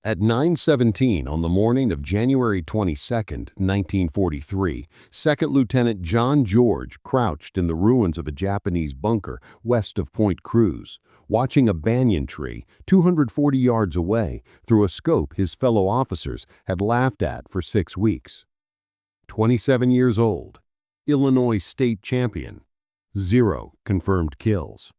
At 9:17 on the morning of January 22, 1943, Second Lieutenant John George crouched in the ruins of a Japanese bunker west of Point Cruz, watching a banyan tree 240 yards away through a scope his fellow officers had laughed at for 6 weeks. 27 years old, Illinois state champion, 0 confirmed kills.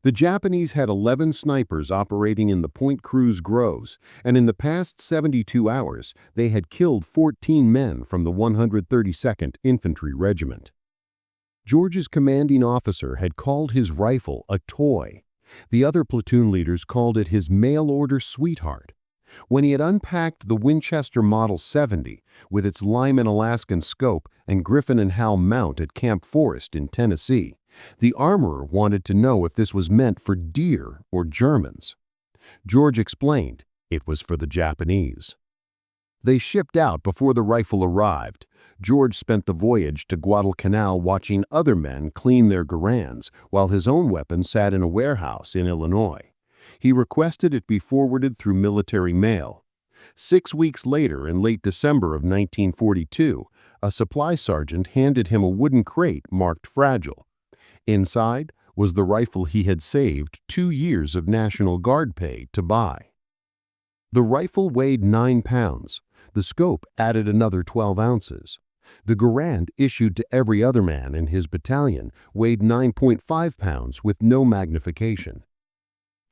The Japanese had 11 snipers operating in the Point Cruz groves, and in the past 72 hours, they had killed 14 men from the 132nd Infantry Regiment. George's commanding officer had called his rifle a toy. The other platoon leaders called it his mail-order sweetheart. When he had unpacked the Winchester Model 70 with its Lyman Alaskan scope and Griffin and Hal mount at Camp Forest in Tennessee, the armorer wanted to know if this was meant for deer or Germans. George explained it was for the Japanese. They shipped out before the rifle arrived. George spent the voyage to Guadalcanal watching other men clean their Garands while his own weapon sat in a warehouse in Illinois. He requested it be forwarded through military mail. 6 weeks later, in late December of 1942, a supply sergeant handed him a wooden crate marked fragile. Inside was the rifle he had saved 2 years of National Guard pay to buy. The rifle weighed 9 pounds. The scope added another 12 ounces. The Garand issued to every other man in his battalion weighed 9.5 pounds with no magnification.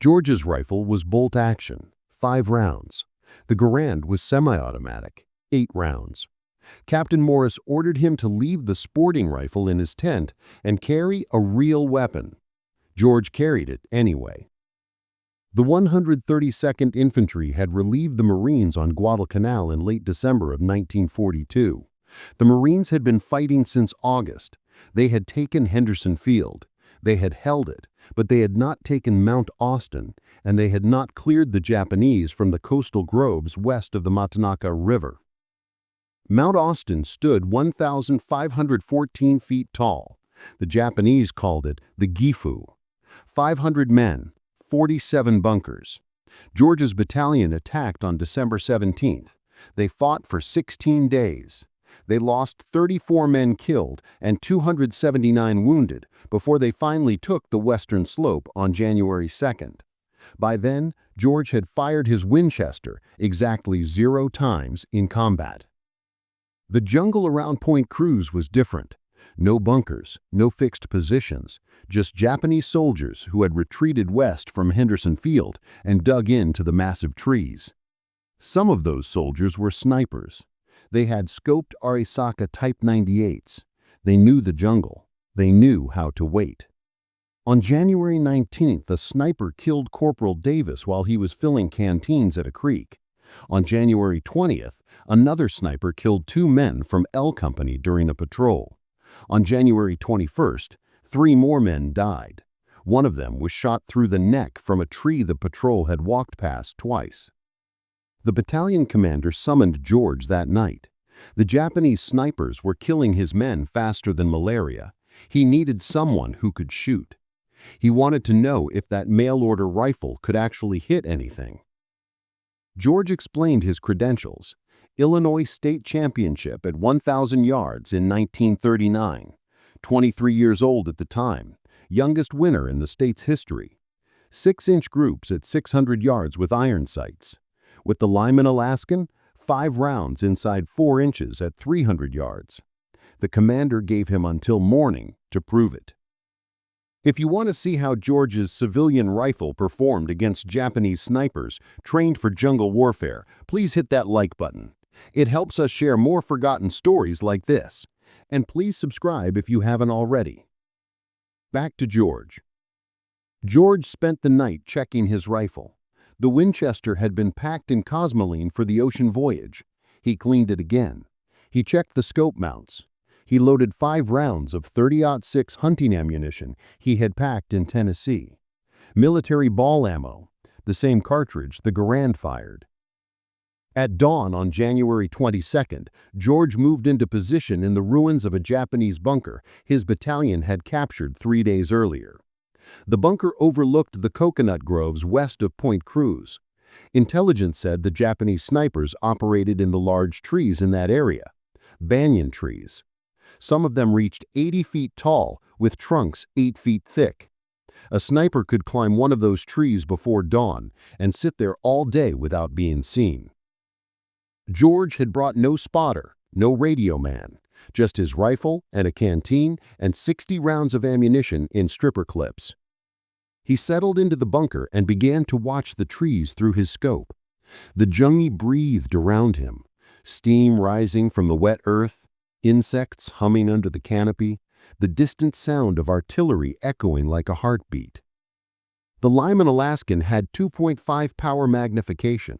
George's rifle was bolt action, 5 rounds. The Garand was semi-automatic, 8 rounds. Captain Morris ordered him to leave the sporting rifle in his tent and carry a real weapon. George carried it anyway. The 132nd Infantry had relieved the Marines on Guadalcanal in late December of 1942. The Marines had been fighting since August. They had taken Henderson Field. They had held it, but they had not taken Mount Austin, and they had not cleared the Japanese from the coastal groves west of the Matanaka River. Mount Austin stood 1,514 feet tall. The Japanese called it the Gifu. 500 men, 47 bunkers. George's battalion attacked on December 17th. They fought for 16 days. They lost 34 men killed and 279 wounded before they finally took the western slope on January 2nd. By then, George had fired his Winchester exactly 0 times in combat. The jungle around Point Cruz was different. No bunkers, no fixed positions, just Japanese soldiers who had retreated west from Henderson Field and dug into the massive trees. Some of those soldiers were snipers. They had scoped Arisaka Type 98s. They knew the jungle. They knew how to wait. On January 19th, a sniper killed Corporal Davis while he was filling canteens at a creek. On January 20th, another sniper killed 2 men from L Company during a patrol. On January 21st, 3 more men died. One of them was shot through the neck from a tree the patrol had walked past twice. The battalion commander summoned George that night. The Japanese snipers were killing his men faster than malaria. He needed someone who could shoot. He wanted to know if that mail-order rifle could actually hit anything. George explained his credentials: Illinois state championship at 1,000 yards in 1939, 23 years old at the time, youngest winner in the state's history, 6-inch groups at 600 yards with iron sights. With the Lyman Alaskan, 5 rounds inside 4 inches at 300 yards. The commander gave him until morning to prove it. If you want to see how George's civilian rifle performed against Japanese snipers trained for jungle warfare, please hit that like button. It helps us share more forgotten stories like this. And please subscribe if you haven't already. Back to George. George spent the night checking his rifle. The Winchester had been packed in cosmoline for the ocean voyage. He cleaned it again. He checked the scope mounts. He loaded 5 rounds of .30-06 hunting ammunition he had packed in Tennessee. Military ball ammo, the same cartridge the Garand fired. At dawn on January 22nd, George moved into position in the ruins of a Japanese bunker his battalion had captured 3 days earlier. The bunker overlooked the coconut groves west of Point Cruz. Intelligence said the Japanese snipers operated in the large trees in that area, banyan trees. Some of them reached 80 feet tall, with trunks 8 feet thick. A sniper could climb one of those trees before dawn and sit there all day without being seen. George had brought no spotter, no radio man, just his rifle and a canteen and 60 rounds of ammunition in stripper clips. He settled into the bunker and began to watch the trees through his scope. The jungle breathed around him, steam rising from the wet earth, insects humming under the canopy, the distant sound of artillery echoing like a heartbeat. The Lyman Alaskan had 2.5 power magnification.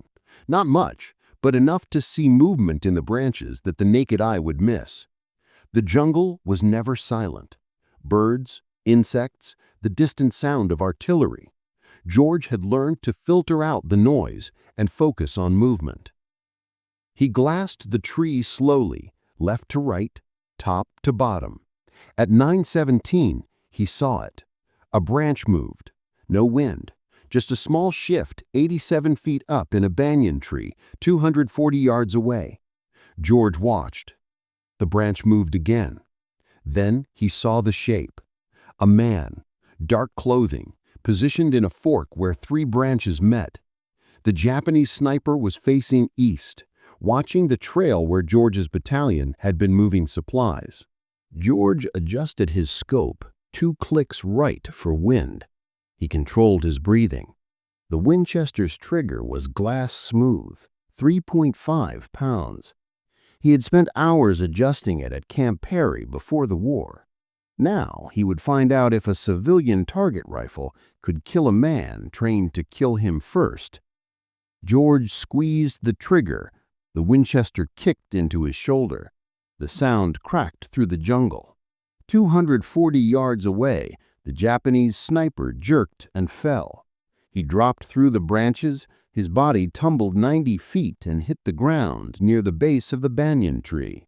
Not much, but enough to see movement in the branches that the naked eye would miss. The jungle was never silent. Birds, insects, the distant sound of artillery. George had learned to filter out the noise and focus on movement. He glassed the tree slowly, left to right, top to bottom. At 9:17, he saw it. A branch moved. No wind. Just a small shift 87 feet up in a banyan tree, 240 yards away. George watched. The branch moved again. Then he saw the shape. A man, dark clothing, positioned in a fork where 3 branches met. The Japanese sniper was facing east, watching the trail where George's battalion had been moving supplies. George adjusted his scope 2 clicks right for wind. He controlled his breathing. The Winchester's trigger was glass smooth, 3.5 pounds. He had spent hours adjusting it at Camp Perry before the war. Now he would find out if a civilian target rifle could kill a man trained to kill him first. George squeezed the trigger. The Winchester kicked into his shoulder. The sound cracked through the jungle. 240 yards away, the Japanese sniper jerked and fell. He dropped through the branches. His body tumbled 90 feet and hit the ground near the base of the banyan tree.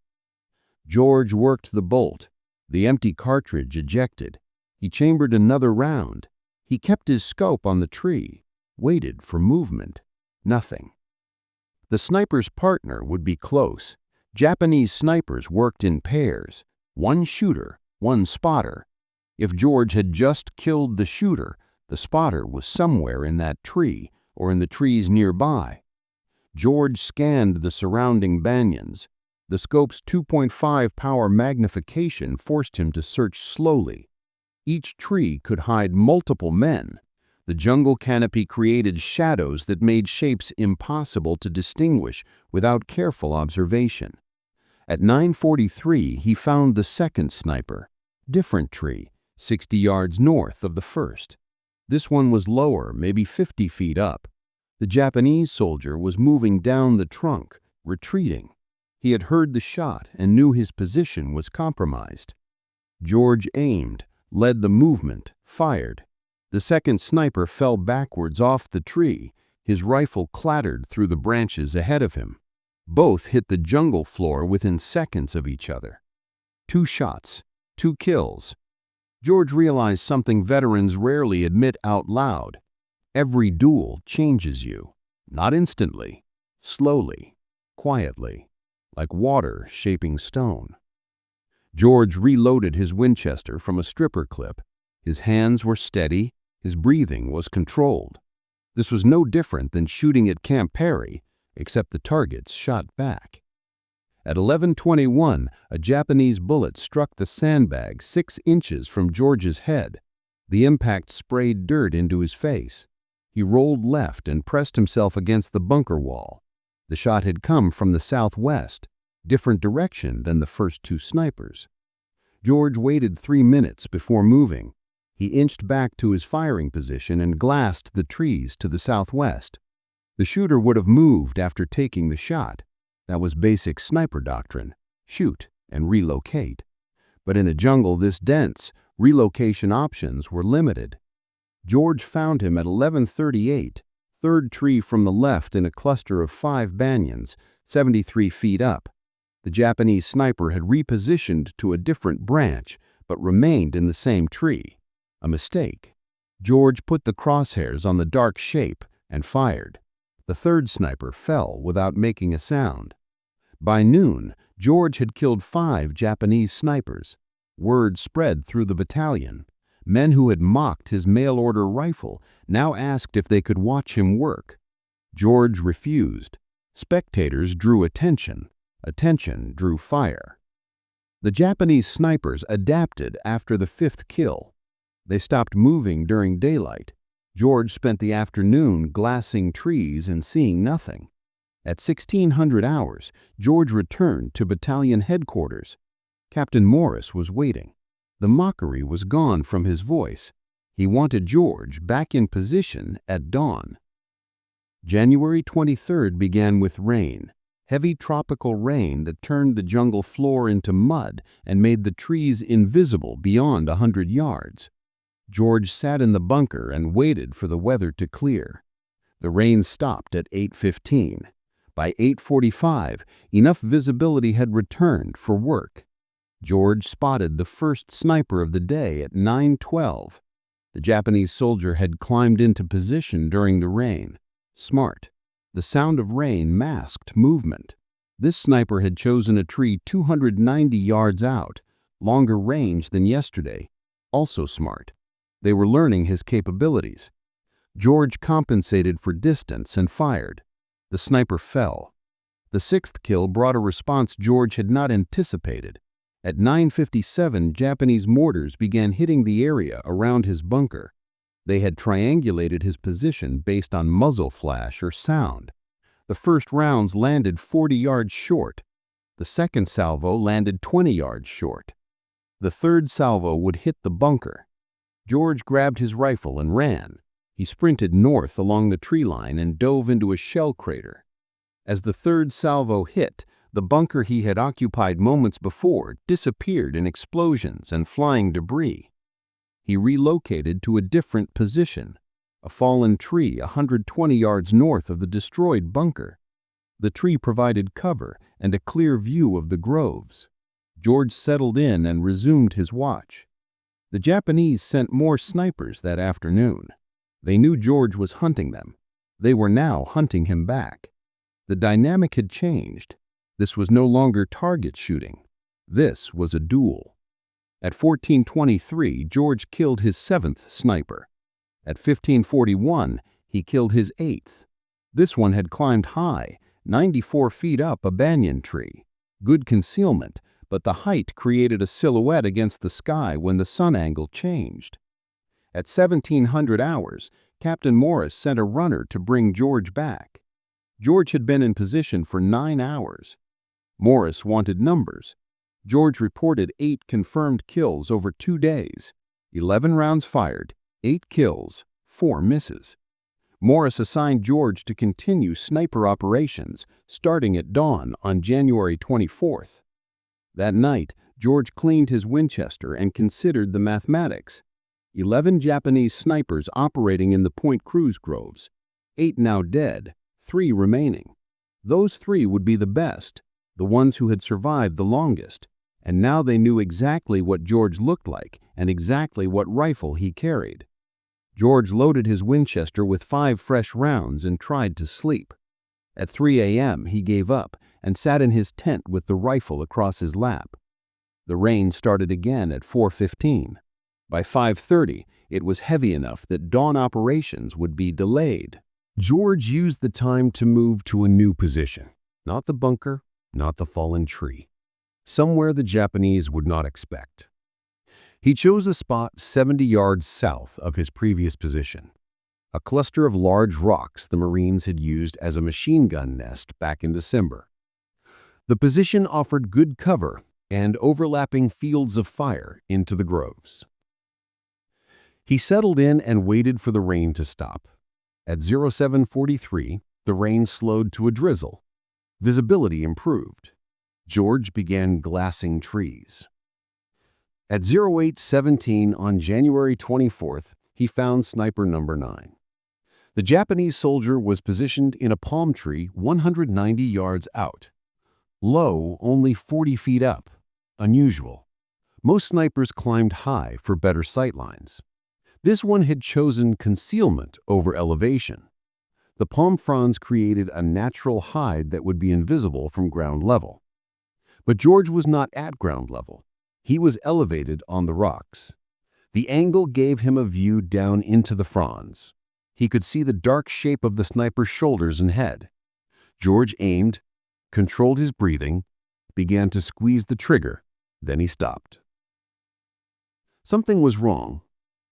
George worked the bolt. The empty cartridge ejected. He chambered another round. He kept his scope on the tree, waited for movement. Nothing. The sniper's partner would be close. Japanese snipers worked in pairs, 1 shooter, 1 spotter. If George had just killed the shooter, the spotter was somewhere in that tree or in the trees nearby. George scanned the surrounding banyans. The scope's 2.5 power magnification forced him to search slowly. Each tree could hide multiple men. The jungle canopy created shadows that made shapes impossible to distinguish without careful observation. At 9:43, he found the second sniper. Different tree, 60 yards north of the first. This one was lower, maybe 50 feet up. The Japanese soldier was moving down the trunk, retreating. He had heard the shot and knew his position was compromised. George aimed, led the movement, fired. The second sniper fell backwards off the tree. His rifle clattered through the branches ahead of him. Both hit the jungle floor within seconds of each other. 2 shots, 2 kills. George realized something veterans rarely admit out loud. Every duel changes you. Not instantly, slowly, quietly, like water shaping stone. George reloaded his Winchester from a stripper clip. His hands were steady. His breathing was controlled. This was no different than shooting at Camp Perry, except the targets shot back. At 11:21, a Japanese bullet struck the sandbag 6 inches from George's head. The impact sprayed dirt into his face. He rolled left and pressed himself against the bunker wall. The shot had come from the southwest, different direction than the first 2 snipers. George waited 3 minutes before moving. He inched back to his firing position and glassed the trees to the southwest. The shooter would have moved after taking the shot. That was basic sniper doctrine: shoot and relocate. But in a jungle this dense, relocation options were limited. George found him at 11:38, 3rd tree from the left in a cluster of 5 banyans, 73 feet up. The Japanese sniper had repositioned to a different branch, but remained in the same tree. A mistake. George put the crosshairs on the dark shape and fired. The third sniper fell without making a sound. By noon, George had killed 5 Japanese snipers. Word spread through the battalion. Men who had mocked his mail-order rifle now asked if they could watch him work. George refused. Spectators drew attention. Attention drew fire. The Japanese snipers adapted after the 5th kill. They stopped moving during daylight. George spent the afternoon glassing trees and seeing nothing. At 1600 hours, George returned to battalion headquarters. Captain Morris was waiting. The mockery was gone from his voice. He wanted George back in position at dawn. January 23rd began with rain. Heavy tropical rain that turned the jungle floor into mud and made the trees invisible beyond 100 yards. George sat in the bunker and waited for the weather to clear. The rain stopped at 8:15. By 8:45, enough visibility had returned for work. George spotted the first sniper of the day at 9:12. The Japanese soldier had climbed into position during the rain. Smart. The sound of rain masked movement. This sniper had chosen a tree 290 yards out, longer range than yesterday. Also smart. They were learning his capabilities. George compensated for distance and fired. The sniper fell. The 6th kill brought a response George had not anticipated. At 9:57, Japanese mortars began hitting the area around his bunker. They had triangulated his position based on muzzle flash or sound. The first rounds landed 40 yards short. The second salvo landed 20 yards short. The third salvo would hit the bunker. George grabbed his rifle and ran. He sprinted north along the tree line and dove into a shell crater. As the third salvo hit, the bunker he had occupied moments before disappeared in explosions and flying debris. He relocated to a different position, a fallen tree 120 yards north of the destroyed bunker. The tree provided cover and a clear view of the groves. George settled in and resumed his watch. The Japanese sent more snipers that afternoon. They knew George was hunting them. They were now hunting him back. The dynamic had changed. This was no longer target shooting. This was a duel. At 14:23, George killed his 7th sniper. At 15:41, he killed his 8th. This one had climbed high, 94 feet up a banyan tree. Good concealment, but the height created a silhouette against the sky when the sun angle changed. At 1700 hours, Captain Morris sent a runner to bring George back. George had been in position for 9 hours. Morris wanted numbers. George reported 8 confirmed kills over 2 days. 11 rounds fired, 8 kills, 4 misses. Morris assigned George to continue sniper operations starting at dawn on January 24th. That night, George cleaned his Winchester and considered the mathematics. 11 Japanese snipers operating in the Point Cruz groves. 8 now dead, 3 remaining. Those 3 would be the best, the ones who had survived the longest. And now they knew exactly what George looked like and exactly what rifle he carried. George loaded his Winchester with 5 fresh rounds and tried to sleep. At 3 a.m., he gave up and sat in his tent with the rifle across his lap. The rain started again at 4:15. By 5:30, it was heavy enough that dawn operations would be delayed. George used the time to move to a new position. Not the bunker, not the fallen tree. Somewhere the Japanese would not expect. He chose a spot 70 yards south of his previous position. A cluster of large rocks the Marines had used as a machine gun nest back in December. The position offered good cover and overlapping fields of fire into the groves. He settled in and waited for the rain to stop. At 07:43, the rain slowed to a drizzle. Visibility improved. George began glassing trees. At 08:17 on January 24th, he found sniper number 9. The Japanese soldier was positioned in a palm tree 190 yards out. Low, only 40 feet up. Unusual. Most snipers climbed high for better sight lines. This one had chosen concealment over elevation. The palm fronds created a natural hide that would be invisible from ground level. But George was not at ground level. He was elevated on the rocks. The angle gave him a view down into the fronds. He could see the dark shape of the sniper's shoulders and head. George aimed, controlled his breathing, began to squeeze the trigger. Then he stopped. Something was wrong.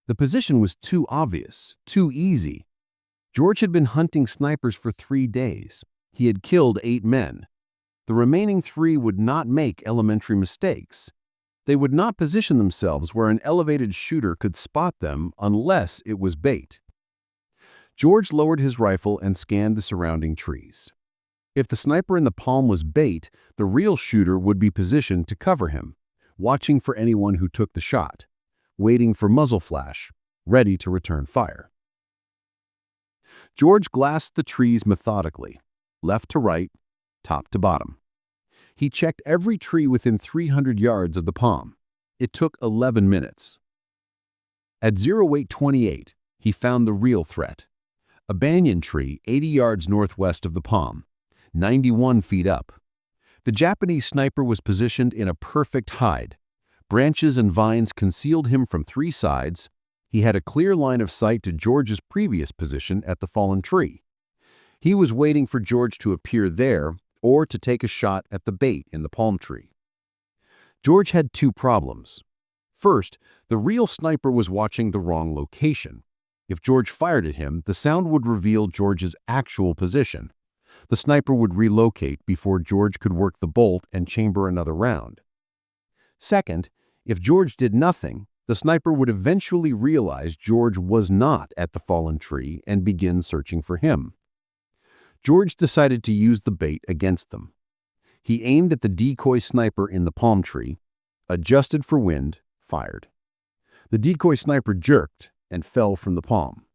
The position was too obvious, too easy. George had been hunting snipers for 3 days. He had killed 8 men. The remaining 3 would not make elementary mistakes. They would not position themselves where an elevated shooter could spot them unless it was bait. George lowered his rifle and scanned the surrounding trees. If the sniper in the palm was bait, the real shooter would be positioned to cover him, watching for anyone who took the shot, waiting for muzzle flash, ready to return fire. George glassed the trees methodically, left to right, top to bottom. He checked every tree within 300 yards of the palm. It took 11 minutes. At 0828, he found the real threat. A banyan tree 80 yards northwest of the palm, 91 feet up. The Japanese sniper was positioned in a perfect hide. Branches and vines concealed him from 3 sides. He had a clear line of sight to George's previous position at the fallen tree. He was waiting for George to appear there or to take a shot at the bait in the palm tree. George had 2 problems. First, the real sniper was watching the wrong location. If George fired at him, the sound would reveal George's actual position. The sniper would relocate before George could work the bolt and chamber another round. Second, if George did nothing, the sniper would eventually realize George was not at the fallen tree and begin searching for him. George decided to use the bait against them. He aimed at the decoy sniper in the palm tree, adjusted for wind, fired. The decoy sniper jerked and fell from the palm.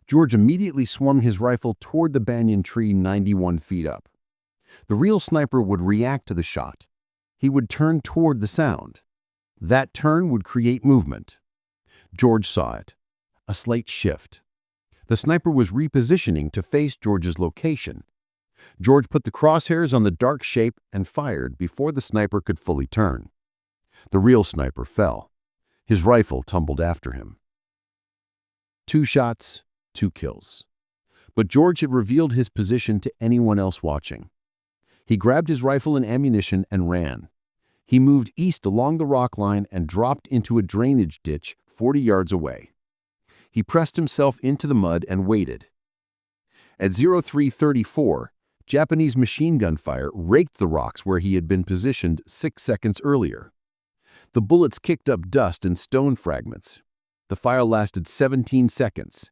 George immediately swung his rifle toward the banyan tree 91 feet up. The real sniper would react to the shot. He would turn toward the sound. That turn would create movement. George saw it. A slight shift. The sniper was repositioning to face George's location. George put the crosshairs on the dark shape and fired before the sniper could fully turn. The real sniper fell. His rifle tumbled after him. 2 shots, 2 kills. But George had revealed his position to anyone else watching. He grabbed his rifle and ammunition and ran. He moved east along the rock line and dropped into a drainage ditch 40 yards away. He pressed himself into the mud and waited. At 0334, Japanese machine gun fire raked the rocks where he had been positioned 6 seconds earlier. The bullets kicked up dust and stone fragments. The fire lasted 17 seconds.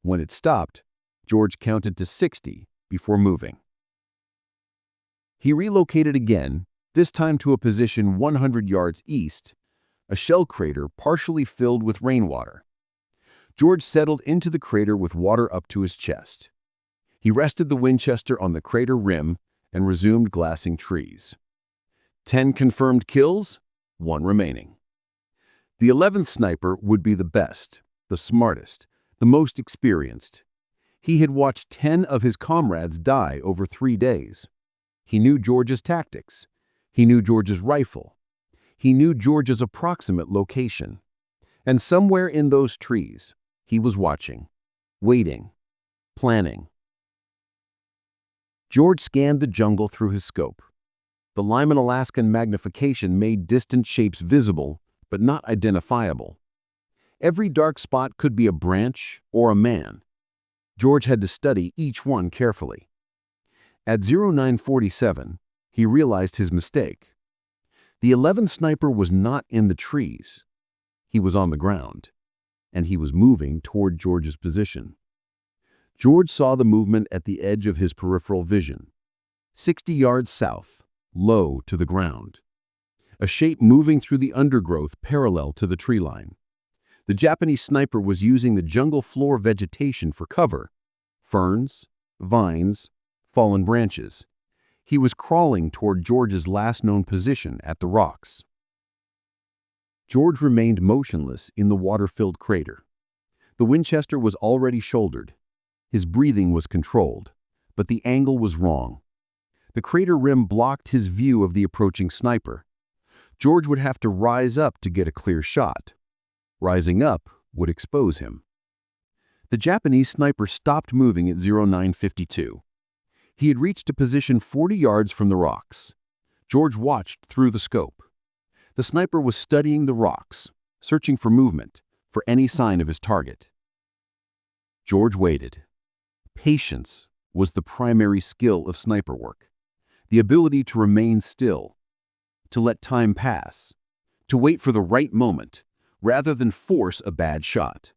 When it stopped, George counted to 60 before moving. He relocated again, this time to a position 100 yards east, a shell crater partially filled with rainwater. George settled into the crater with water up to his chest. He rested the Winchester on the crater rim and resumed glassing trees. 10 confirmed kills, 1 remaining. The 11th sniper would be the best, the smartest, the most experienced. He had watched 10 of his comrades die over 3 days. He knew George's tactics. He knew George's rifle. He knew George's approximate location. And somewhere in those trees, he was watching, waiting, planning. George scanned the jungle through his scope. The Lyman Alaskan magnification made distant shapes visible, but not identifiable. Every dark spot could be a branch or a man. George had to study each one carefully. At 0947, he realized his mistake. The 11th sniper was not in the trees. He was on the ground, and he was moving toward George's position. George saw the movement at the edge of his peripheral vision. 60 yards south, low to the ground. A shape moving through the undergrowth parallel to the tree line. The Japanese sniper was using the jungle floor vegetation for cover. Ferns, vines, fallen branches. He was crawling toward George's last known position at the rocks. George remained motionless in the water-filled crater. The Winchester was already shouldered. His breathing was controlled, but the angle was wrong. The crater rim blocked his view of the approaching sniper. George would have to rise up to get a clear shot. Rising up would expose him. The Japanese sniper stopped moving at 0952. He had reached a position 40 yards from the rocks. George watched through the scope. The sniper was studying the rocks, searching for movement, for any sign of his target. George waited. Patience was the primary skill of sniper work. The ability to remain still, to let time pass, to wait for the right moment, rather than force a bad shot.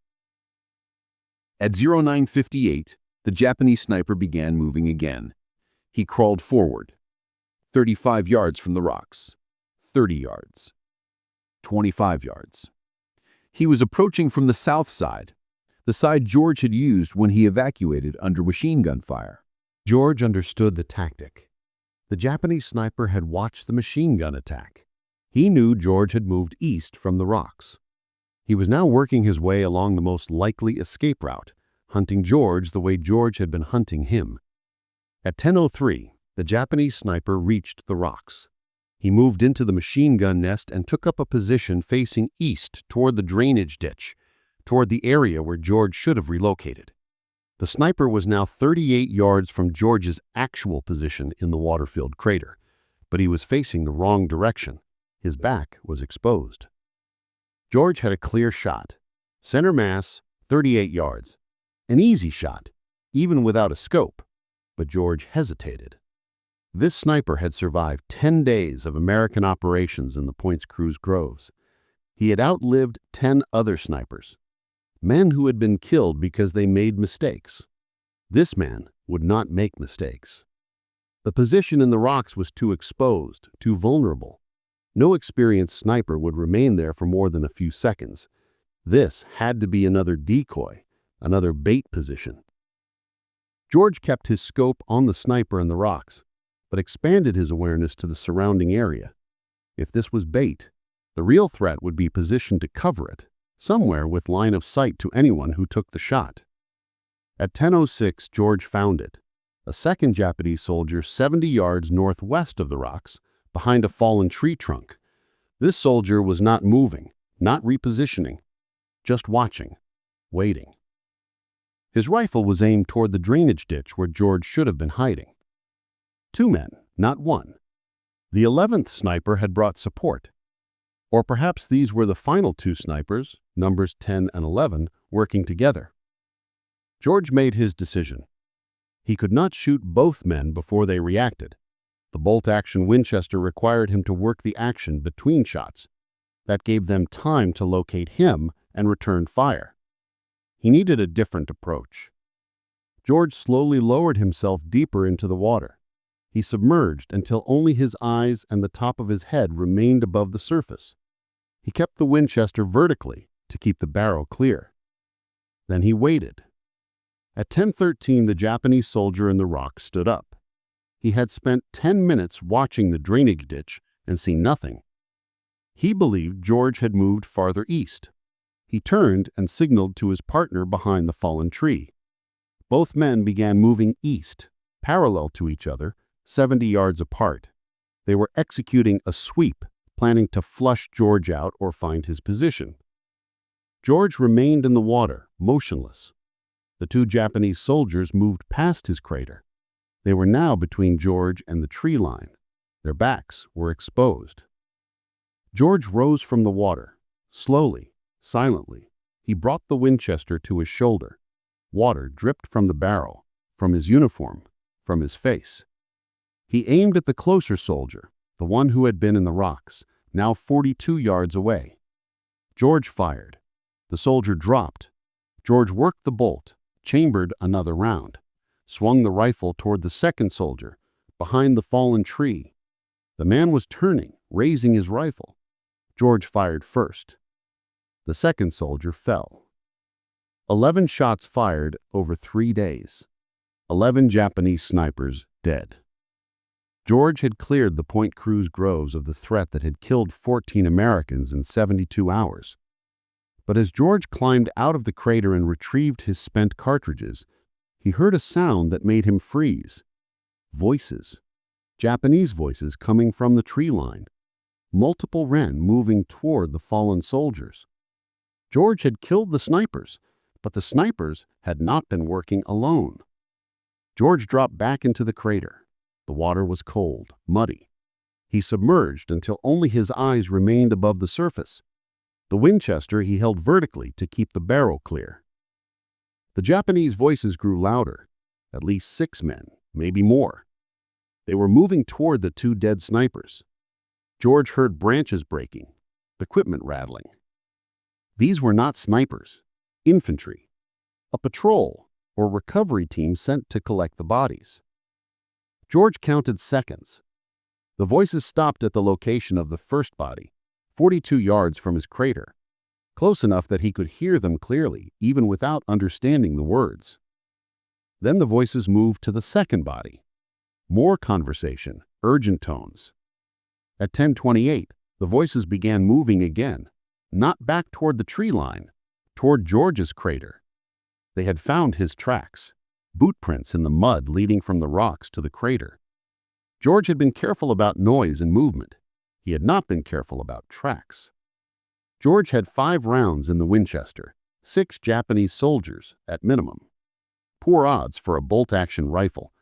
At 0958, the Japanese sniper began moving again. He crawled forward, 35 yards from the rocks, 30 yards, 25 yards. He was approaching from the south side, the side George had used when he evacuated under machine gun fire. George understood the tactic. The Japanese sniper had watched the machine gun attack. He knew George had moved east from the rocks. He was now working his way along the most likely escape route, hunting George the way George had been hunting him. At 10:03, the Japanese sniper reached the rocks. He moved into the machine gun nest and took up a position facing east toward the drainage ditch, toward the area where George should have relocated. The sniper was now 38 yards from George's actual position in the water-filled crater, but he was facing the wrong direction. His back was exposed. George had a clear shot. Center mass, 38 yards. An easy shot, even without a scope, but George hesitated. This sniper had survived 10 days of American operations in the Point Cruz groves. He had outlived 10 other snipers, men who had been killed because they made mistakes. This man would not make mistakes. The position in the rocks was too exposed, too vulnerable. No experienced sniper would remain there for more than a few seconds. This had to be another decoy, another bait position. George kept his scope on the sniper and the rocks, but expanded his awareness to the surrounding area. If this was bait, the real threat would be positioned to cover it, somewhere with line of sight to anyone who took the shot. At 10:06, George found it. A second Japanese soldier 70 yards northwest of the rocks, behind a fallen tree trunk. This soldier was not moving, not repositioning, just watching, waiting. His rifle was aimed toward the drainage ditch where George should have been hiding. 2 men, not 1. The 11th sniper had brought support. Or perhaps these were the final 2 snipers, numbers 10 and 11, working together. George made his decision. He could not shoot both men before they reacted. The bolt-action Winchester required him to work the action between shots. That gave them time to locate him and return fire. He needed a different approach. George slowly lowered himself deeper into the water. He submerged until only his eyes and the top of his head remained above the surface. He kept the Winchester vertically to keep the barrel clear. Then he waited. At 10:13, the Japanese soldier in the rock stood up. He had spent 10 minutes watching the drainage ditch and seen nothing. He believed George had moved farther east. He turned and signaled to his partner behind the fallen tree. Both men began moving east, parallel to each other, 70 yards apart. They were executing a sweep, planning to flush George out or find his position. George remained in the water, motionless. The 2 Japanese soldiers moved past his crater. They were now between George and the tree line. Their backs were exposed. George rose from the water. Slowly, silently, he brought the Winchester to his shoulder. Water dripped from the barrel, from his uniform, from his face. He aimed at the closer soldier, the one who had been in the rocks, now 42 yards away. George fired. The soldier dropped. George worked the bolt, chambered another round, swung the rifle toward the second soldier, behind the fallen tree. The man was turning, raising his rifle. George fired first. The second soldier fell. 11 shots fired over 3 days. 11 Japanese snipers dead. George had cleared the Point Cruz groves of the threat that had killed 14 Americans in 72 hours. But as George climbed out of the crater and retrieved his spent cartridges, He heard a sound that made him freeze. Voices. Japanese voices coming from the tree line. Multiple ren moving toward the fallen soldiers. George had killed the snipers, but the snipers had not been working alone. George dropped back into the crater. The water was cold, muddy. He submerged until only his eyes remained above the surface. The Winchester he held vertically to keep the barrel clear. The Japanese voices grew louder. At least 6 men, maybe more. They were moving toward the 2 dead snipers. George heard branches breaking, equipment rattling. These were not snipers, infantry, a patrol or recovery team sent to collect the bodies. George counted seconds. The voices stopped at the location of the first body, 42 yards from his crater, close enough that he could hear them clearly, even without understanding the words. Then the voices moved to the second body. More conversation, urgent tones. At 10:28, the voices began moving again, not back toward the tree line, toward George's crater. They had found his tracks, boot prints in the mud leading from the rocks to the crater. George had been careful about noise and movement. He had not been careful about tracks. George had 5 rounds in the Winchester, 6 Japanese soldiers at minimum. Poor odds for a bolt-action rifle.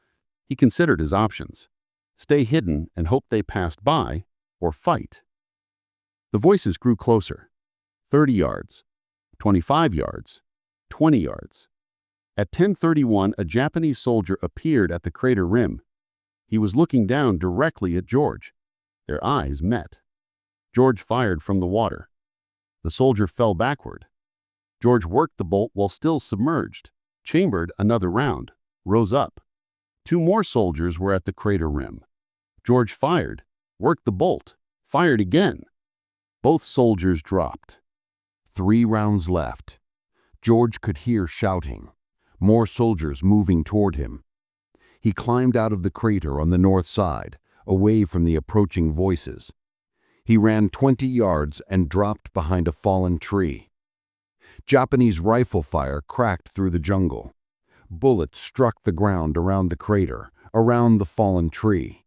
He considered his options: stay hidden and hope they passed by, or fight. The voices grew closer. 30 yards, 25 yards, 20 yards. At 10:31, a Japanese soldier appeared at the crater rim. He was looking down directly at George. Their eyes met. George fired from the water. The soldier fell backward. George worked the bolt while still submerged, chambered another round, rose up. 2 more soldiers were at the crater rim. George fired, worked the bolt, fired again. Both soldiers dropped. 3 rounds left. George could hear shouting. More soldiers moving toward him. He climbed out of the crater on the north side, away from the approaching voices. He ran 20 yards and dropped behind a fallen tree. Japanese rifle fire cracked through the jungle. Bullets struck the ground around the crater, around the fallen tree.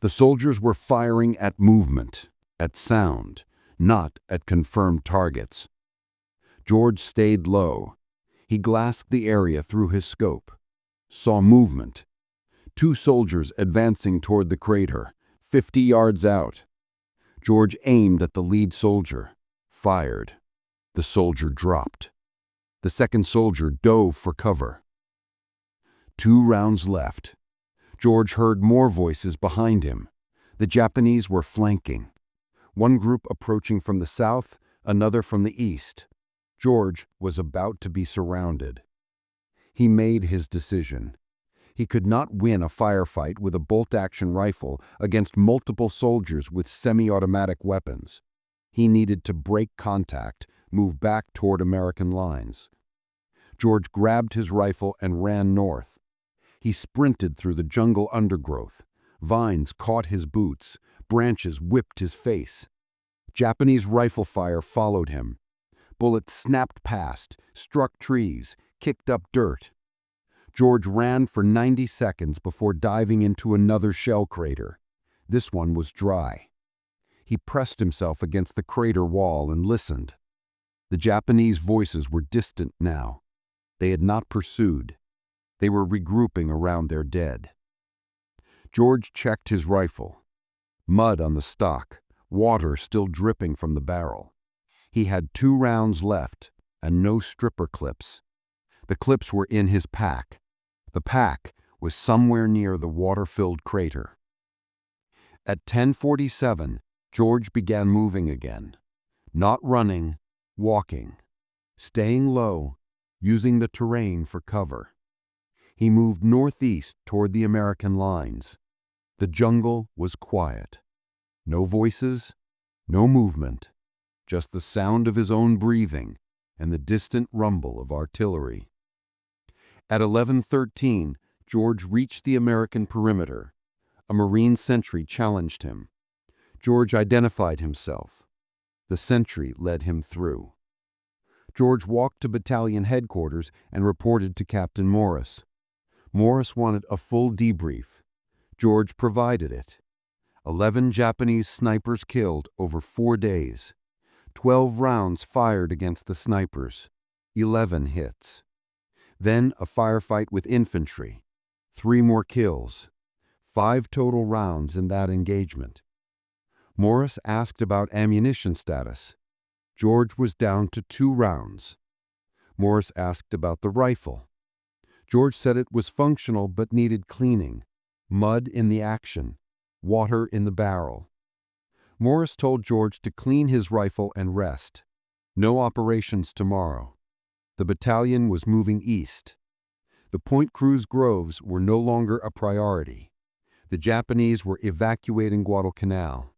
The soldiers were firing at movement, at sound, not at confirmed targets. George stayed low. He glassed the area through his scope. Saw movement. 2 soldiers advancing toward the crater, 50 yards out. George aimed at the lead soldier, fired. The soldier dropped. The second soldier dove for cover. 2 rounds left. George heard more voices behind him. The Japanese were flanking. One group approaching from the south, another from the east. George was about to be surrounded. He made his decision. He could not win a firefight with a bolt-action rifle against multiple soldiers with semi-automatic weapons. He needed to break contact, move back toward American lines. George grabbed his rifle and ran north. He sprinted through the jungle undergrowth. Vines caught his boots. Branches whipped his face. Japanese rifle fire followed him. Bullets snapped past, struck trees, kicked up dirt. George ran for 90 seconds before diving into another shell crater. This one was dry. He pressed himself against the crater wall and listened. The Japanese voices were distant now. They had not pursued. They were regrouping around their dead. George checked his rifle. Mud on the stock, water still dripping from the barrel. He had 2 rounds left and no stripper clips. The clips were in his pack. The pack was somewhere near the water-filled crater. At 10:47, George began moving again. Not running, walking. Staying low, using the terrain for cover. He moved northeast toward the American lines. The jungle was quiet. No voices, no movement, just the sound of his own breathing and the distant rumble of artillery. At 11:13, George reached the American perimeter. A Marine sentry challenged him. George identified himself. The sentry led him through. George walked to battalion headquarters and reported to Captain Morris. Morris wanted a full debrief. George provided it. 11 Japanese snipers killed over 4 days. 12 rounds fired against the snipers. 11 hits. Then a firefight with infantry. 3 more kills. 5 total rounds in that engagement. Morris asked about ammunition status. George was down to 2 rounds. Morris asked about the rifle. George said it was functional but needed cleaning. Mud in the action. Water in the barrel. Morris told George to clean his rifle and rest. No operations tomorrow. The battalion was moving east. The Point Cruz groves were no longer a priority. The Japanese were evacuating Guadalcanal.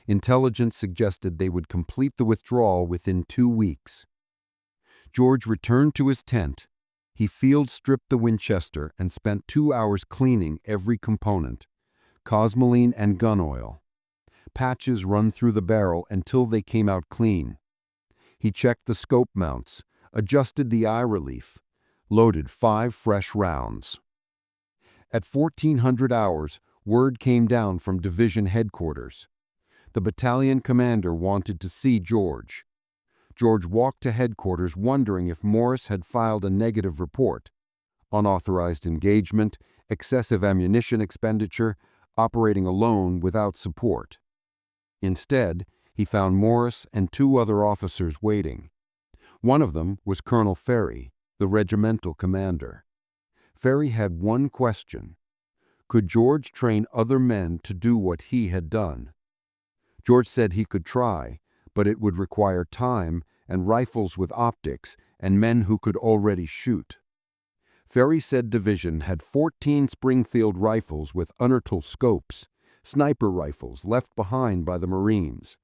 Intelligence suggested they would complete the withdrawal within 2 weeks. George returned to his tent. He field-stripped the Winchester and spent 2 hours cleaning every component. Cosmoline and gun oil. Patches run through the barrel until they came out clean. He checked the scope mounts, adjusted the eye relief, loaded 5 fresh rounds. At 1400 hours, word came down from division headquarters. The battalion commander wanted to see George. George walked to headquarters wondering if Morris had filed a negative report. Unauthorized engagement, excessive ammunition expenditure, operating alone without support. Instead, he found Morris and 2 other officers waiting. One of them was Colonel Ferry, the regimental commander. Ferry had one question. Could George train other men to do what he had done? George said he could try, but it would require time and rifles with optics and men who could already shoot. Ferry said division had 14 Springfield rifles with unertl scopes, sniper rifles left behind by the Marines,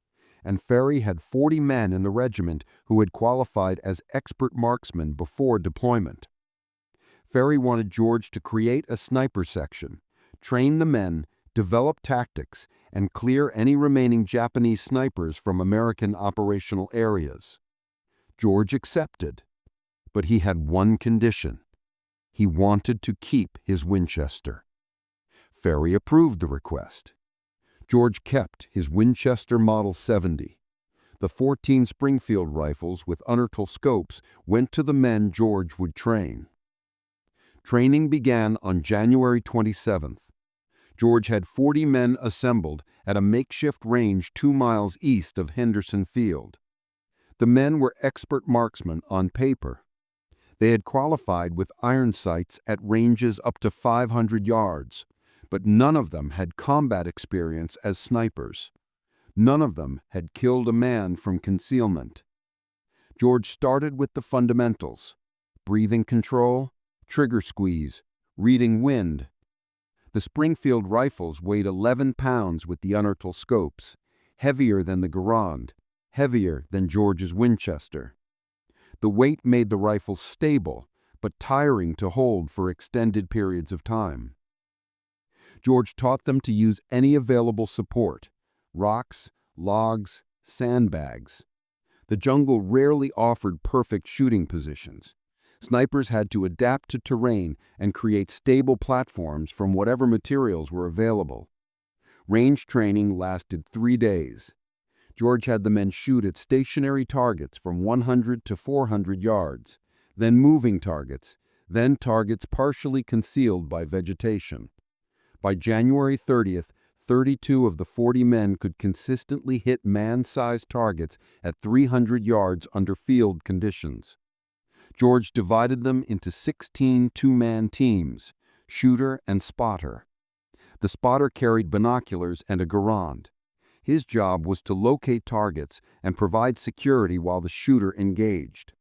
and Ferry had 40 men in the regiment who had qualified as expert marksmen before deployment. Ferry wanted George to create a sniper section, train the men, develop tactics, and clear any remaining Japanese snipers from American operational areas. George accepted, but he had one condition. He wanted to keep his Winchester. Ferry approved the request. George kept his Winchester Model 70. The 14 Springfield rifles with unertl scopes went to the men George would train. Training began on January 27th. George had 40 men assembled at a makeshift range 2 miles east of Henderson Field. The men were expert marksmen on paper. They had qualified with iron sights at ranges up to 500 yards, but none of them had combat experience as snipers. None of them had killed a man from concealment. George started with the fundamentals: breathing control, trigger squeeze, reading wind. The Springfield rifles weighed 11 pounds with the unertl scopes, heavier than the Garand, heavier than George's Winchester. The weight made the rifle stable, but tiring to hold for extended periods of time. George taught them to use any available support: rocks, logs, sandbags. The jungle rarely offered perfect shooting positions. Snipers had to adapt to terrain and create stable platforms from whatever materials were available. Range training lasted 3 days. George had the men shoot at stationary targets from 100 to 400 yards, then moving targets, then targets partially concealed by vegetation. By January 30th, 32 of the 40 men could consistently hit man-sized targets at 300 yards under field conditions. George divided them into 16 two-man teams, shooter and spotter. The spotter carried binoculars and a Garand. His job was to locate targets and provide security while the shooter engaged.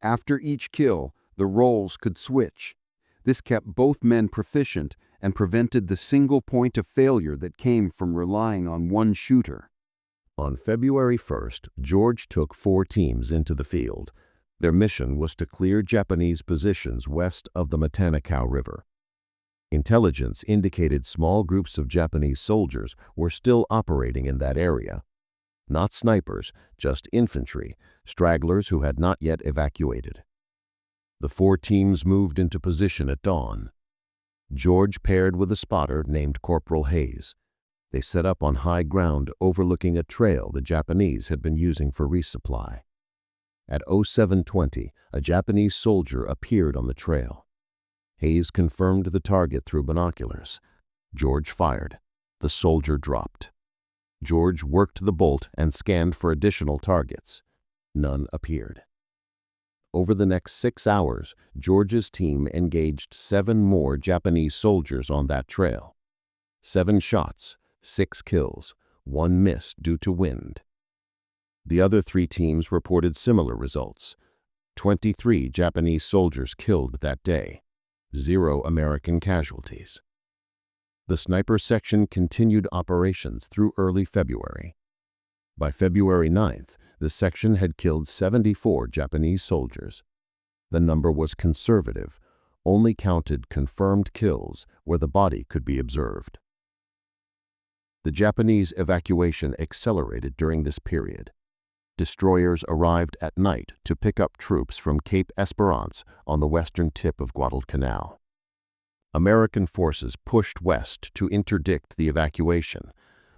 After each kill, the roles could switch. This kept both men proficient and prevented the single point of failure that came from relying on one shooter. On February 1st, George took 4 teams into the field. Their mission was to clear Japanese positions west of the Guadalcanal River. Intelligence indicated small groups of Japanese soldiers were still operating in that area. Not snipers, just infantry, stragglers who had not yet evacuated. The 4 teams moved into position at dawn. George paired with a spotter named Corporal Hayes. They set up on high ground overlooking a trail the Japanese had been using for resupply. At 07:20, a Japanese soldier appeared on the trail. Hayes confirmed the target through binoculars. George fired. The soldier dropped. George worked the bolt and scanned for additional targets. None appeared. Over the next 6 hours, George's team engaged 7 more Japanese soldiers on that trail. 7 shots, 6 kills, 1 miss due to wind. The other 3 teams reported similar results. 23 Japanese soldiers killed that day, 0 American casualties. The sniper section continued operations through early February. By February 9th, the section had killed 74 Japanese soldiers. The number was conservative, only counted confirmed kills where the body could be observed. The Japanese evacuation accelerated during this period. Destroyers arrived at night to pick up troops from Cape Esperance on the western tip of Guadalcanal. American forces pushed west to interdict the evacuation,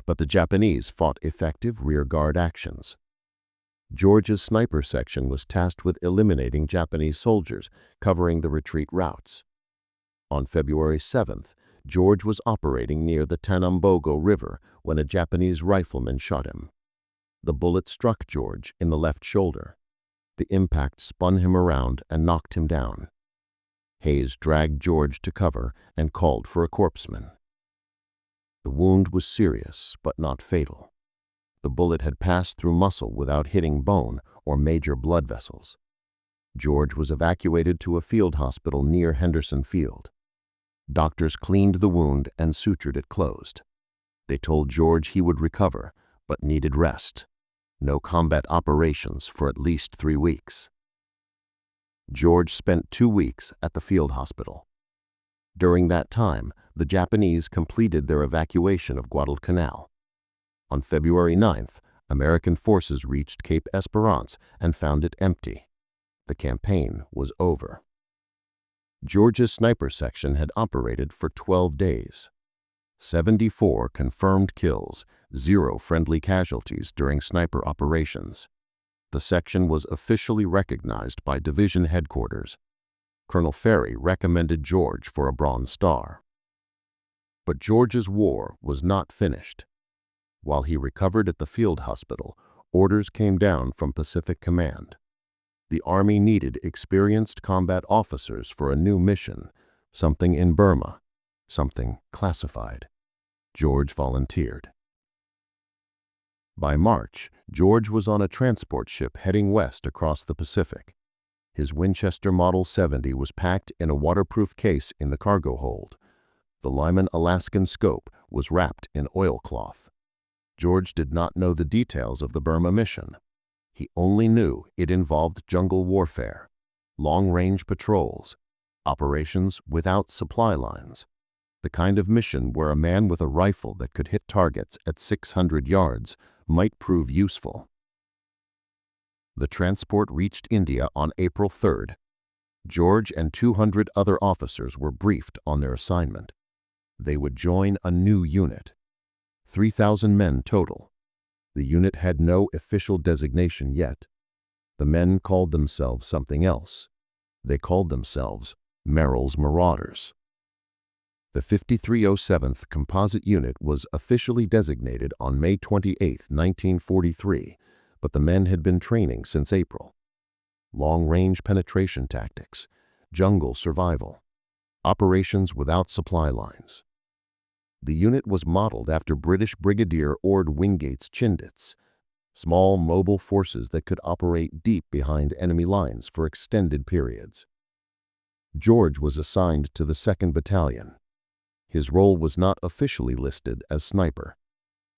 but the Japanese fought effective rearguard actions. George's sniper section was tasked with eliminating Japanese soldiers covering the retreat routes. On February 7th, George was operating near the Tanambogo River when a Japanese rifleman shot him. The bullet struck George in the left shoulder. The impact spun him around and knocked him down. Hayes dragged George to cover and called for a corpsman. The wound was serious but not fatal. The bullet had passed through muscle without hitting bone or major blood vessels. George was evacuated to a field hospital near Henderson Field. Doctors cleaned the wound and sutured it closed. They told George he would recover, but needed rest. No combat operations for at least 3 weeks. George spent 2 weeks at the field hospital. During that time, the Japanese completed their evacuation of Guadalcanal. On February 9th, American forces reached Cape Esperance and found it empty. The campaign was over. George's sniper section had operated for 12 days. 74 confirmed kills, 0 friendly casualties during sniper operations. The section was officially recognized by division headquarters. Colonel Ferry recommended George for a Bronze Star. But George's war was not finished. While he recovered at the field hospital, orders came down from Pacific Command. The Army needed experienced combat officers for a new mission, something in Burma, something classified. George volunteered. By March, George was on a transport ship heading west across the Pacific. His Winchester Model 70 was packed in a waterproof case in the cargo hold. The Lyman Alaskan scope was wrapped in oilcloth. George did not know the details of the Burma mission. He only knew it involved jungle warfare, long-range patrols, operations without supply lines, the kind of mission where a man with a rifle that could hit targets at 600 yards might prove useful. The transport reached India on April 3rd. George and 200 other officers were briefed on their assignment. They would join a new unit. 3,000 men total. The unit had no official designation yet. The men called themselves something else. They called themselves Merrill'sMarauders. The 5307th Composite Unit was officially designated on May 28, 1943, but the men had been training since April. Long-range penetration tactics, jungle survival, operations without supply lines. The unit was modeled after British Brigadier Ord Wingate's Chindits, small mobile forces that could operate deep behind enemy lines for extended periods. George was assigned to the 2nd Battalion. His role was not officially listed as sniper.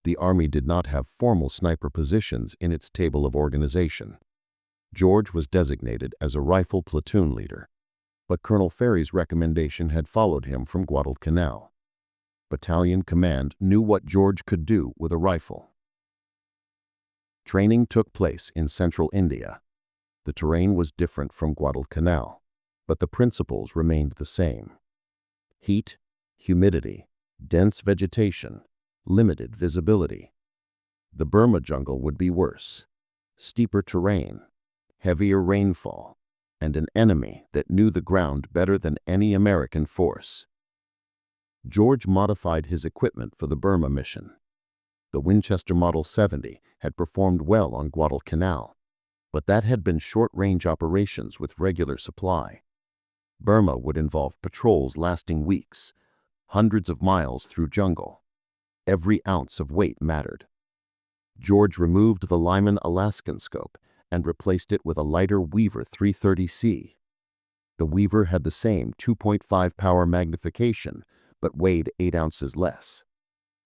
The Army did not have formal sniper positions in its table of organization. George was designated as a rifle platoon leader, but Colonel Ferry's recommendation had followed him from Guadalcanal. Battalion command knew what George could do with a rifle. Training took place in central India. The terrain was different from Guadalcanal, but the principles remained the same. Heat, humidity, dense vegetation, limited visibility. The Burma jungle would be worse. Steeper terrain, heavier rainfall, and an enemy that knew the ground better than any American force. George modified his equipment for the Burma mission. The Winchester Model 70 had performed well on Guadalcanal, but that had been short-range operations with regular supply. Burma would involve patrols lasting weeks, hundreds of miles through jungle. Every ounce of weight mattered. George removed the Lyman Alaskan scope and replaced it with a lighter Weaver 330C. The Weaver had the same 2.5 power magnification, but weighed 8 ounces less.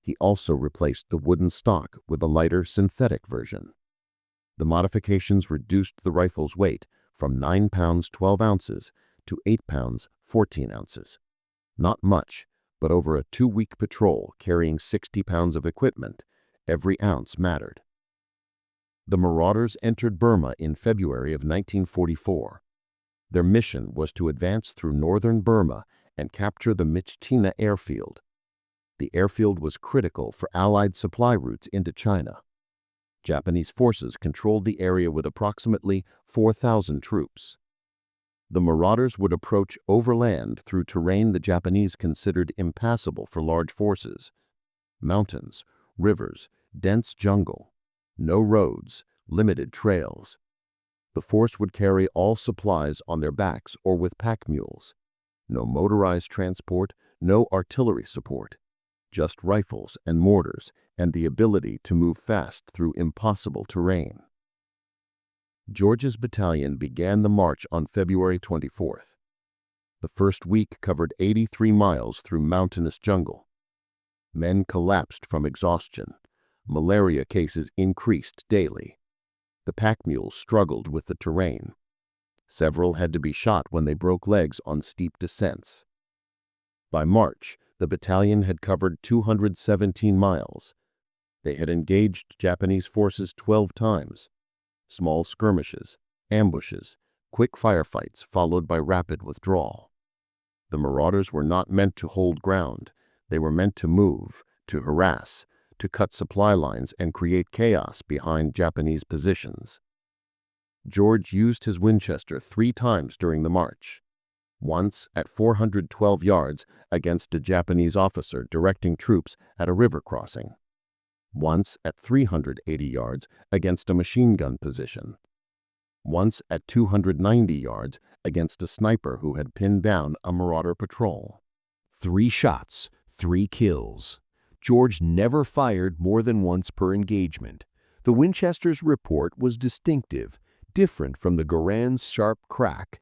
He also replaced the wooden stock with a lighter synthetic version. The modifications reduced the rifle's weight from 9 pounds 12 ounces to 8 pounds 14 ounces. Not much, but over a 2-week patrol carrying 60 pounds of equipment, every ounce mattered. The Marauders entered Burma in February of 1944. Their mission was to advance through northern Burma and capture the Michtina airfield. The airfield was critical for Allied supply routes into China. Japanese forces controlled the area with approximately 4,000 troops. The Marauders would approach overland through terrain the Japanese considered impassable for large forces. Mountains, rivers, dense jungle, no roads, limited trails. The force would carry all supplies on their backs or with pack mules. No motorized transport, no artillery support. Just rifles and mortars and the ability to move fast through impossible terrain. George's battalion began the march on February 24th. The first week covered 83 miles through mountainous jungle. Men collapsed from exhaustion. Malaria cases increased daily. The pack mules struggled with the terrain. Several had to be shot when they broke legs on steep descents. By March, the battalion had covered 217 miles. They had engaged Japanese forces 12 times. Small skirmishes, ambushes, quick firefights followed by rapid withdrawal. The Marauders were not meant to hold ground. They were meant to move, to harass, to cut supply lines and create chaos behind Japanese positions. George used his Winchester 3 times during the march. Once at 412 yards against a Japanese officer directing troops at a river crossing. Once at 380 yards against a machine gun position. Once at 290 yards against a sniper who had pinned down a Marauder patrol. 3 shots, 3 kills. George never fired more than once per engagement. The Winchester's report was distinctive, different from the Garand's sharp crack.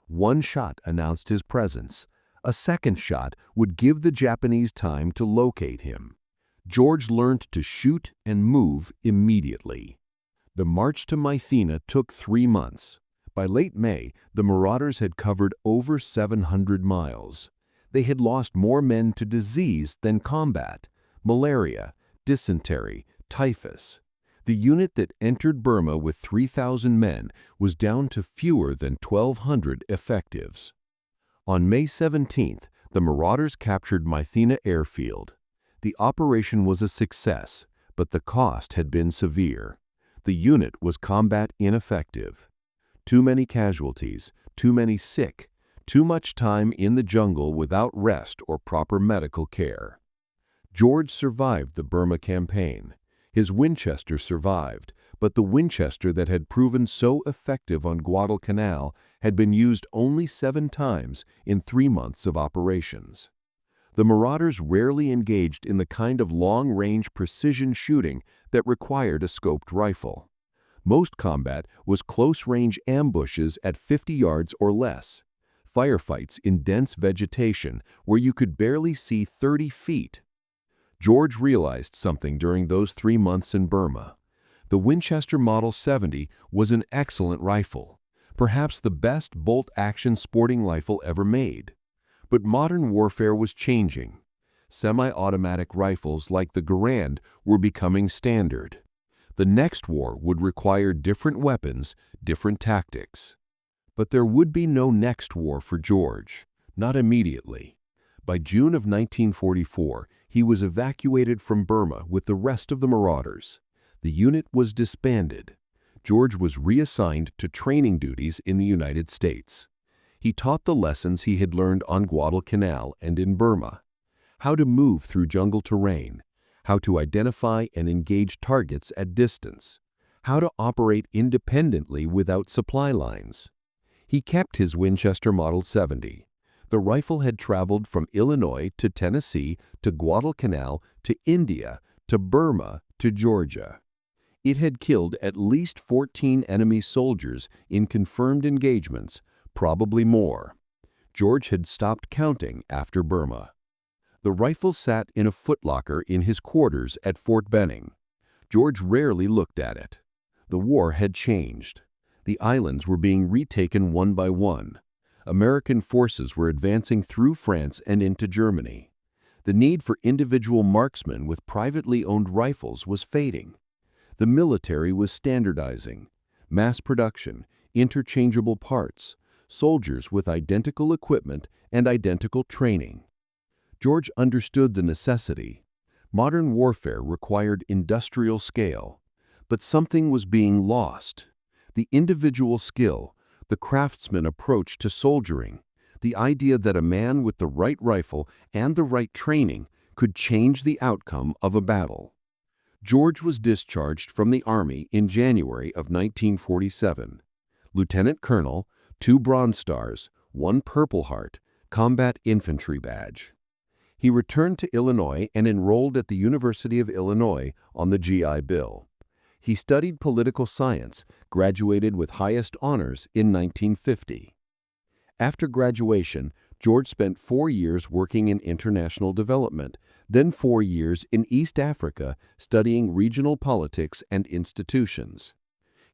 1 shot announced his presence. A second shot would give the Japanese time to locate him. George learned to shoot and move immediately. The march to Mythina took 3 months. By late May, the Marauders had covered over 700 miles. They had lost more men to disease than combat. Malaria, dysentery, typhus. The unit that entered Burma with 3,000 men was down to fewer than 1,200 effectives. On May 17th, the Marauders captured Mythina airfield. The operation was a success, but the cost had been severe. The unit was combat ineffective. Too many casualties, too many sick, too much time in the jungle without rest or proper medical care. George survived the Burma campaign. His Winchester survived, but the Winchester that had proven so effective on Guadalcanal had been used only 7 times in 3 months of operations. The Marauders rarely engaged in the kind of long-range precision shooting that required a scoped rifle. Most combat was close-range ambushes at 50 yards or less, firefights in dense vegetation where you could barely see 30 feet. George realized something during those 3 months in Burma. The Winchester Model 70 was an excellent rifle, perhaps the best bolt-action sporting rifle ever made. But modern warfare was changing. Semi-automatic rifles like the Garand were becoming standard. The next war would require different weapons, different tactics. But there would be no next war for George, not immediately. By June of 1944, he was evacuated from Burma with the rest of the Marauders. The unit was disbanded. George was reassigned to training duties in the United States. He taught the lessons he had learned on Guadalcanal and in Burma: how to move through jungle terrain, how to identify and engage targets at distance, how to operate independently without supply lines. He kept his Winchester Model 70. The rifle had traveled from Illinois to Tennessee to Guadalcanal to India to Burma to Georgia. It had killed at least 14 enemy soldiers in confirmed engagements, probably more. George had stopped counting after Burma. The rifle sat in a footlocker in his quarters at Fort Benning. George rarely looked at it. The war had changed. The islands were being retaken one by one. American forces were advancing through France and into Germany. The need for individual marksmen with privately owned rifles was fading. The military was standardizing. Mass production, interchangeable parts, soldiers with identical equipment and identical training. George understood the necessity. Modern warfare required industrial scale, but something was being lost. The individual skill, the craftsman approach to soldiering, the idea that a man with the right rifle and the right training could change the outcome of a battle. George was discharged from the Army in January of 1947. Lieutenant Colonel, 2 Bronze Stars, 1 Purple Heart, Combat Infantry Badge. He returned to Illinois and enrolled at the University of Illinois on the GI Bill. He studied political science, graduated with highest honors in 1950. After graduation, George spent 4 years working in international development, then 4 years in East Africa studying regional politics and institutions.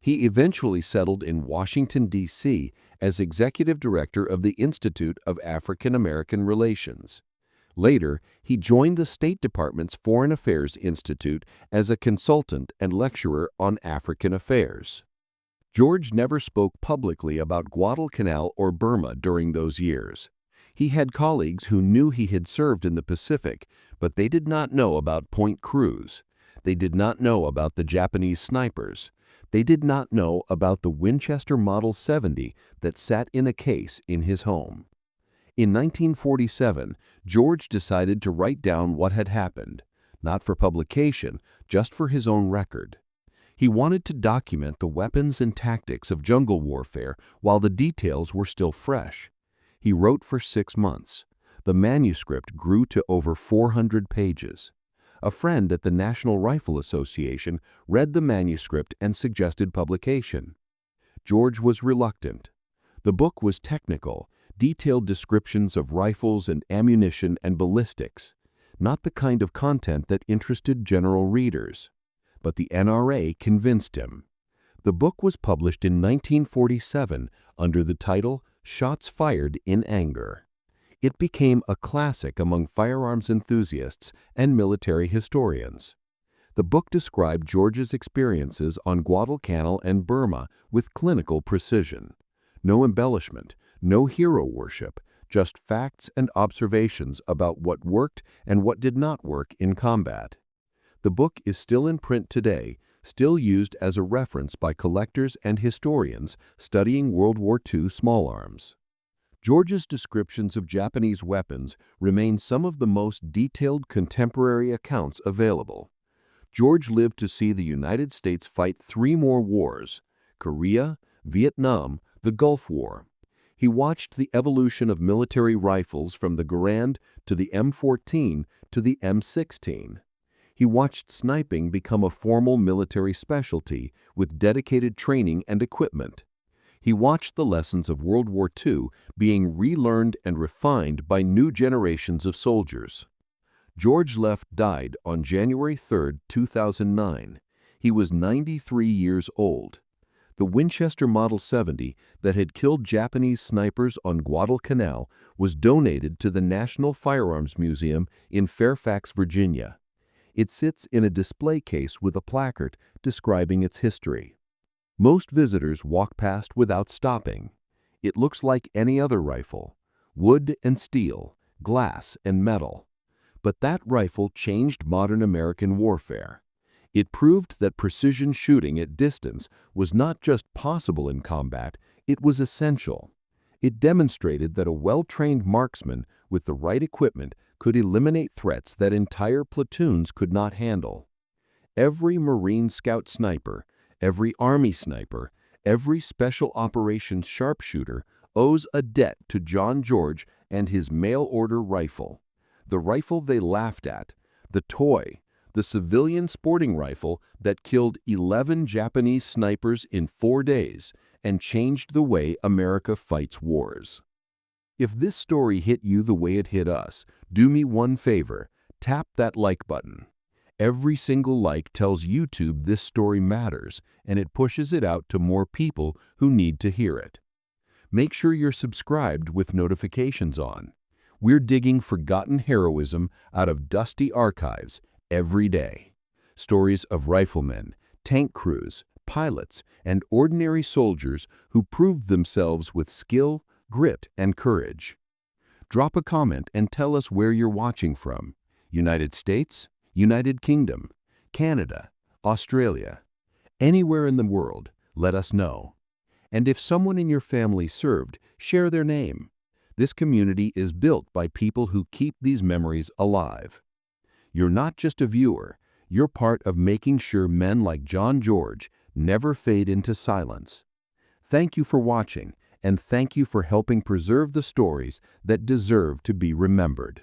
He eventually settled in Washington, D.C. as executive director of the Institute of African American Relations. Later, he joined the State Department's Foreign Affairs Institute as a consultant and lecturer on African affairs. George never spoke publicly about Guadalcanal or Burma during those years. He had colleagues who knew he had served in the Pacific, but they did not know about Point Cruz. They did not know about the Japanese snipers. They did not know about the Winchester Model 70 that sat in a case in his home. In 1947, George decided to write down what had happened, not for publication, just for his own record. He wanted to document the weapons and tactics of jungle warfare while the details were still fresh. He wrote for 6 months. The manuscript grew to over 400 pages. A friend at the National Rifle Association read the manuscript and suggested publication. George was reluctant. The book was technical, detailed descriptions of rifles and ammunition and ballistics, not the kind of content that interested general readers. But the NRA convinced him. The book was published in 1947 under the title Shots Fired in Anger. It became a classic among firearms enthusiasts and military historians. The book described George's experiences on Guadalcanal and Burma with clinical precision. No embellishment, no hero worship, just facts and observations about what worked and what did not work in combat. The book is still in print today, still used as a reference by collectors and historians studying World War II small arms. George's descriptions of Japanese weapons remain some of the most detailed contemporary accounts available. George lived to see the United States fight 3 more wars: Korea, Vietnam, the Gulf War. He watched the evolution of military rifles from the Garand to the M14 to the M16. He watched sniping become a formal military specialty with dedicated training and equipment. He watched the lessons of World War II being relearned and refined by new generations of soldiers. George died on January 3, 2009. He was 93 years old. The Winchester Model 70 that had killed Japanese snipers on Guadalcanal was donated to the National Firearms Museum in Fairfax, Virginia. It sits in a display case with a placard describing its history. Most visitors walk past without stopping. It looks like any other rifle: wood and steel, glass, and metal. But that rifle changed modern American warfare. It proved that precision shooting at distance was not just possible in combat, it was essential. It demonstrated that a well-trained marksman with the right equipment could eliminate threats that entire platoons could not handle. Every Marine Scout sniper, every Army sniper, every Special Operations sharpshooter owes a debt to John George and his mail-order rifle. The rifle they laughed at, the toy, the civilian sporting rifle that killed 11 Japanese snipers in 4 days and changed the way America fights wars. If this story hit you the way it hit us, do me one favor, tap that like button. Every single like tells YouTube this story matters, and it pushes it out to more people who need to hear it. Make sure you're subscribed with notifications on. We're digging forgotten heroism out of dusty archives every day. Stories of riflemen, tank crews, pilots, and ordinary soldiers who proved themselves with skill, grit, and courage. Drop a comment and tell us where you're watching from. United States, United Kingdom, Canada, Australia. Anywhere in the world, let us know. And if someone in your family served, share their name. This community is built by people who keep these memories alive. You're not just a viewer, you're part of making sure men like John George never fade into silence. Thank you for watching, and thank you for helping preserve the stories that deserve to be remembered.